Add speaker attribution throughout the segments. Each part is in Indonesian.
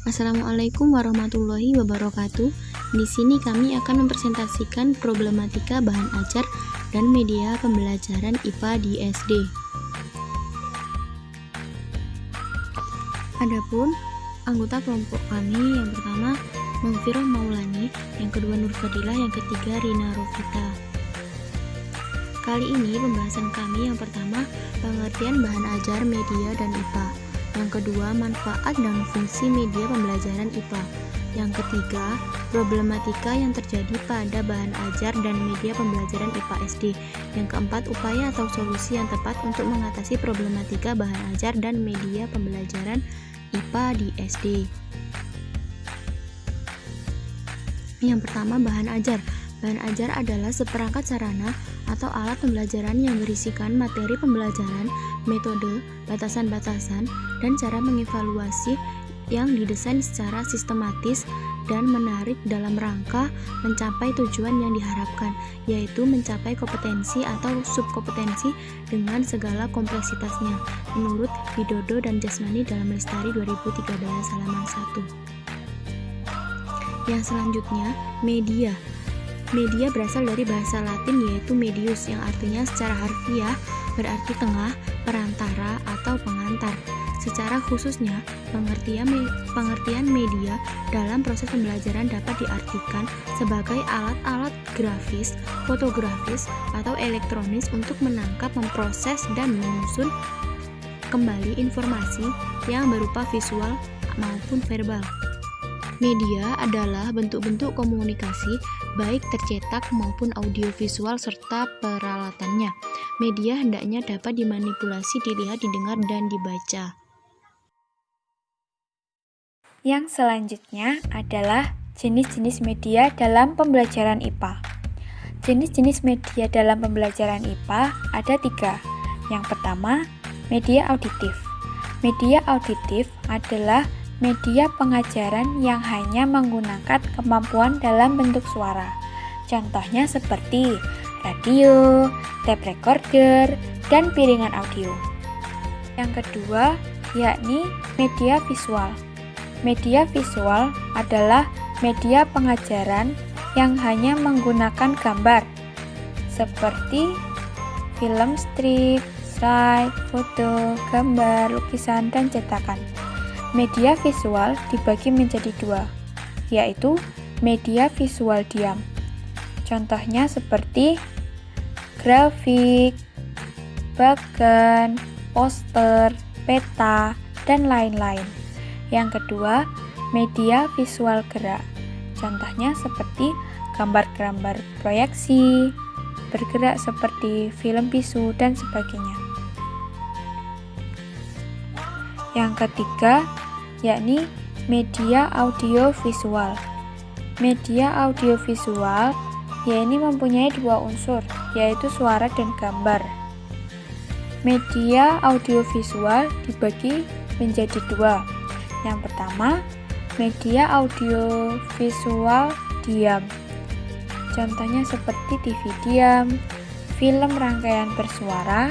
Speaker 1: Assalamualaikum warahmatullahi wabarakatuh. Di sini kami akan mempresentasikan problematika bahan ajar dan media pembelajaran IPA di SD. Adapun anggota kelompok kami yang pertama Maghfirah Maulani, yang kedua Nur Fadilah, yang ketiga Rina Rofita. Kali ini pembahasan kami yang pertama pengertian bahan ajar, media, dan IPA. Yang kedua, manfaat dan fungsi media pembelajaran IPA. Yang ketiga, problematika yang terjadi pada bahan ajar dan media pembelajaran IPA SD. Yang keempat, upaya atau solusi yang tepat untuk mengatasi problematika bahan ajar dan media pembelajaran IPA di SD. Yang pertama, bahan ajar. Bahan ajar adalah seperangkat sarana atau alat pembelajaran yang berisikan materi pembelajaran, metode, batasan-batasan, dan cara mengevaluasi yang didesain secara sistematis dan menarik dalam rangka mencapai tujuan yang diharapkan, yaitu mencapai kompetensi atau subkompetensi dengan segala kompleksitasnya, menurut Widodo dan Jasmani dalam Lestari 2013 halaman 1. Yang selanjutnya, media. Media berasal dari bahasa Latin yaitu medius, yang artinya secara harfiah berarti tengah, perantara, atau pengantar. Secara khususnya, pengertian media dalam proses pembelajaran dapat diartikan sebagai alat-alat grafis, fotografis, atau elektronis untuk menangkap, memproses, dan menyusun kembali informasi yang berupa visual maupun verbal. Media adalah bentuk-bentuk komunikasi, baik tercetak maupun audiovisual serta peralatannya. Media hendaknya dapat dimanipulasi, dilihat, didengar, dan dibaca.
Speaker 2: Yang selanjutnya adalah jenis-jenis media dalam pembelajaran IPA. Jenis-jenis media dalam pembelajaran IPA ada 3. Yang pertama, media auditif. Media auditif adalah media pengajaran yang hanya menggunakan kemampuan dalam bentuk suara. Contohnya seperti radio, tape recorder, dan piringan audio. Yang kedua, yakni media visual. Media visual adalah media pengajaran yang hanya menggunakan gambar, seperti film strip, slide, foto, gambar, lukisan, dan cetakan. Media visual dibagi menjadi 2, yaitu media visual diam. Contohnya seperti grafik, bagan, poster, peta, dan lain-lain. Yang kedua, media visual gerak. Contohnya seperti gambar-gambar proyeksi, bergerak seperti film bisu, dan sebagainya. Yang ketiga, yakni media audiovisual. Media audiovisual yakni mempunyai 2 unsur, yaitu suara dan gambar. Media audiovisual dibagi menjadi 2. Yang pertama, media audiovisual diam. Contohnya seperti TV diam, film rangkaian bersuara,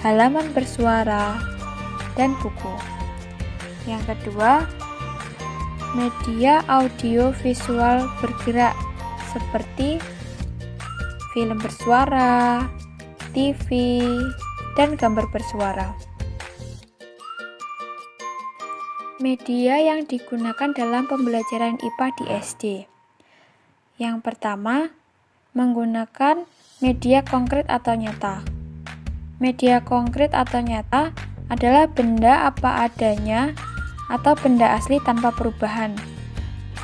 Speaker 2: halaman bersuara, dan buku. Yang kedua, media audiovisual bergerak seperti film bersuara, TV, dan gambar bersuara. Media yang digunakan dalam pembelajaran IPA di SD. Yang pertama, menggunakan media konkret atau nyata. Media konkret atau nyata adalah benda apa adanya atau benda asli tanpa perubahan.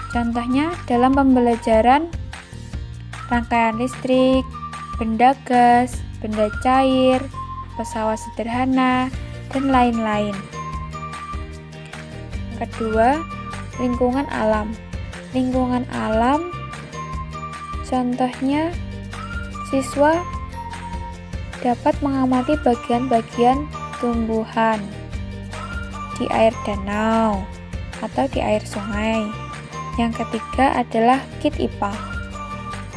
Speaker 2: Contohnya dalam pembelajaran rangkaian listrik, benda gas, benda cair, pesawat sederhana, dan lain-lain. Kedua, lingkungan alam. Lingkungan alam contohnya siswa dapat mengamati bagian-bagian tumbuhan di air danau atau di air sungai. Yang ketiga adalah kit IPA.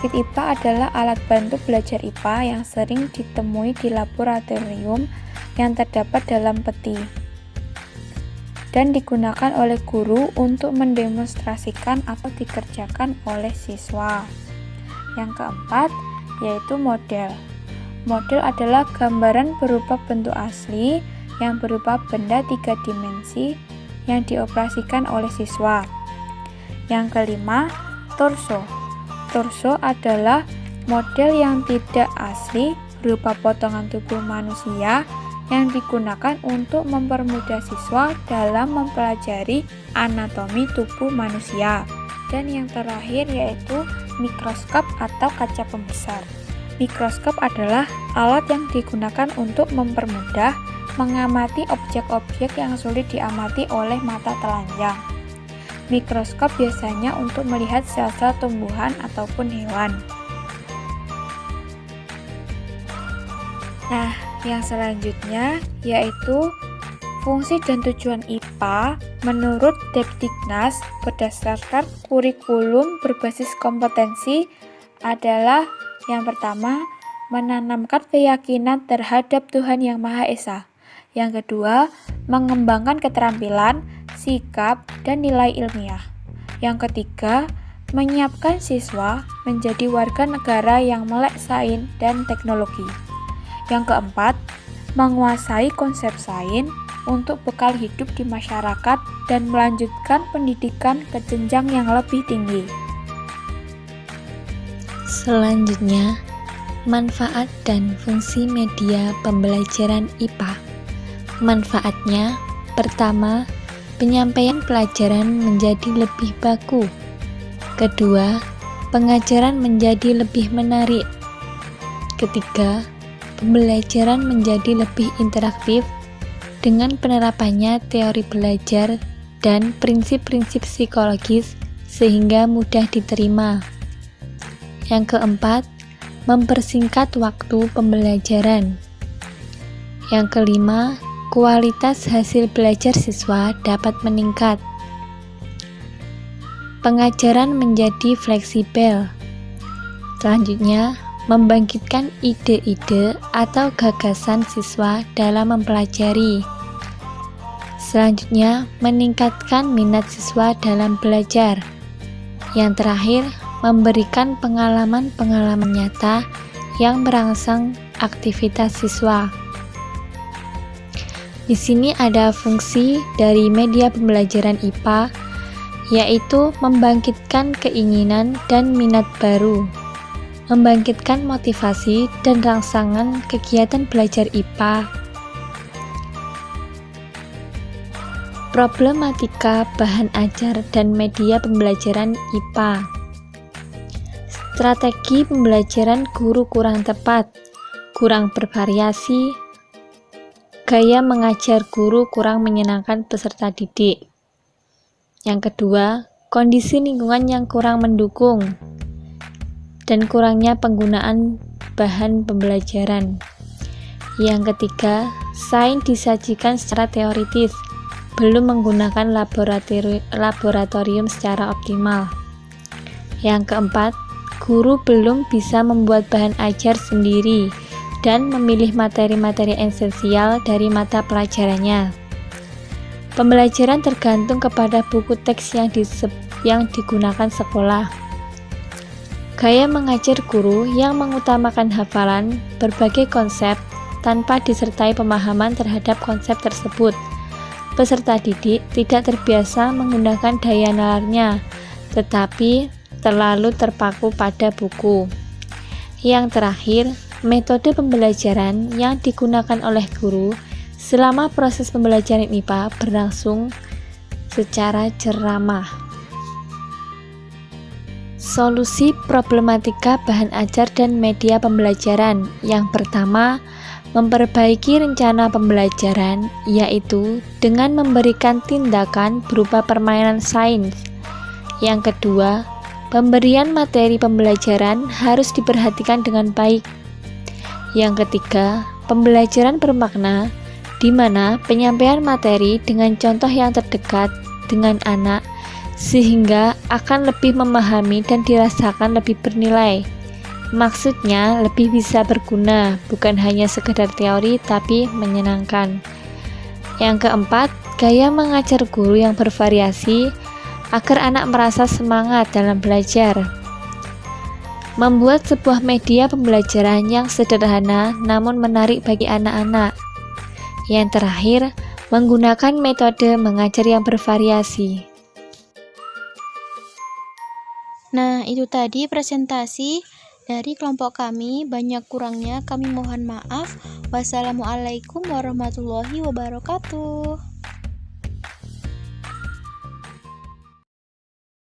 Speaker 2: Kit IPA adalah alat bantu belajar IPA yang sering ditemui di laboratorium yang terdapat dalam peti. dan digunakan oleh guru untuk mendemonstrasikan atau dikerjakan oleh siswa. Yang keempat, yaitu model. Model adalah gambaran berupa bentuk asli yang berupa benda 3 dimensi yang dioperasikan oleh siswa. Yang kelima, torso. Torso adalah model yang tidak asli berupa potongan tubuh manusia yang digunakan untuk mempermudah siswa dalam mempelajari anatomi tubuh manusia. Dan yang terakhir yaitu mikroskop atau kaca pembesar. Mikroskop adalah alat yang digunakan untuk mempermudah mengamati objek-objek yang sulit diamati oleh mata telanjang. Mikroskop biasanya untuk melihat sel-sel tumbuhan ataupun hewan. Nah, yang selanjutnya yaitu fungsi dan tujuan IPA menurut Depdiknas berdasarkan kurikulum berbasis kompetensi adalah yang pertama, menanamkan keyakinan terhadap Tuhan Yang Maha Esa. Yang kedua, mengembangkan keterampilan, sikap, dan nilai ilmiah. Yang ketiga, menyiapkan siswa menjadi warga negara yang melek sains dan teknologi. Yang keempat, menguasai konsep sains untuk bekal hidup di masyarakat dan melanjutkan pendidikan ke jenjang yang lebih tinggi.
Speaker 1: Selanjutnya, manfaat dan fungsi media pembelajaran IPA. Manfaatnya, pertama, penyampaian pelajaran menjadi lebih baku. Kedua, pengajaran menjadi lebih menarik. Ketiga, pembelajaran menjadi lebih interaktif dengan penerapannya teori belajar dan prinsip-prinsip psikologis sehingga mudah diterima. Yang keempat, mempersingkat waktu pembelajaran. Yang kelima, kualitas hasil belajar siswa dapat meningkat. Pengajaran menjadi fleksibel. Selanjutnya, membangkitkan ide-ide atau gagasan siswa dalam mempelajari. Selanjutnya, meningkatkan minat siswa dalam belajar. Yang terakhir, memberikan pengalaman-pengalaman nyata yang merangsang aktivitas siswa. Di sini ada fungsi dari media pembelajaran IPA, yaitu membangkitkan keinginan dan minat baru, membangkitkan motivasi dan rangsangan kegiatan belajar IPA. Problematika bahan ajar dan media pembelajaran IPA. Strategi pembelajaran guru kurang tepat, kurang bervariasi, gaya mengajar guru kurang menyenangkan peserta didik. Yang kedua, kondisi lingkungan yang kurang mendukung dan kurangnya penggunaan bahan pembelajaran. Yang ketiga, sains disajikan secara teoritis, belum menggunakan laboratorium secara optimal. Yang keempat, guru belum bisa membuat bahan ajar sendiri dan memilih materi-materi esensial dari mata pelajarannya. Pembelajaran tergantung kepada buku teks yang digunakan sekolah. Gaya mengajar guru yang mengutamakan hafalan berbagai konsep tanpa disertai pemahaman terhadap konsep tersebut. Peserta didik tidak terbiasa menggunakan daya nalarnya, tetapi terlalu terpaku pada buku. Yang terakhir, metode pembelajaran yang digunakan oleh guru selama proses pembelajaran IPA berlangsung secara ceramah. Solusi problematika bahan ajar dan media pembelajaran. Yang pertama, memperbaiki rencana pembelajaran, yaitu dengan memberikan tindakan berupa permainan sains. Yang kedua, pemberian materi pembelajaran harus diperhatikan dengan baik. Yang ketiga, pembelajaran bermakna, di mana penyampaian materi dengan contoh yang terdekat dengan anak, sehingga akan lebih memahami dan dirasakan lebih bernilai. Maksudnya, lebih bisa berguna, bukan hanya sekedar teori, tapi menyenangkan.
Speaker 3: Yang keempat, gaya mengajar guru yang bervariasi agar anak merasa semangat dalam belajar. Membuat sebuah media pembelajaran yang sederhana namun menarik bagi anak-anak. Yang terakhir, menggunakan metode mengajar yang bervariasi.
Speaker 1: Nah, itu tadi presentasi dari kelompok kami. Banyak kurangnya kami mohon maaf. Wassalamualaikum warahmatullahi wabarakatuh.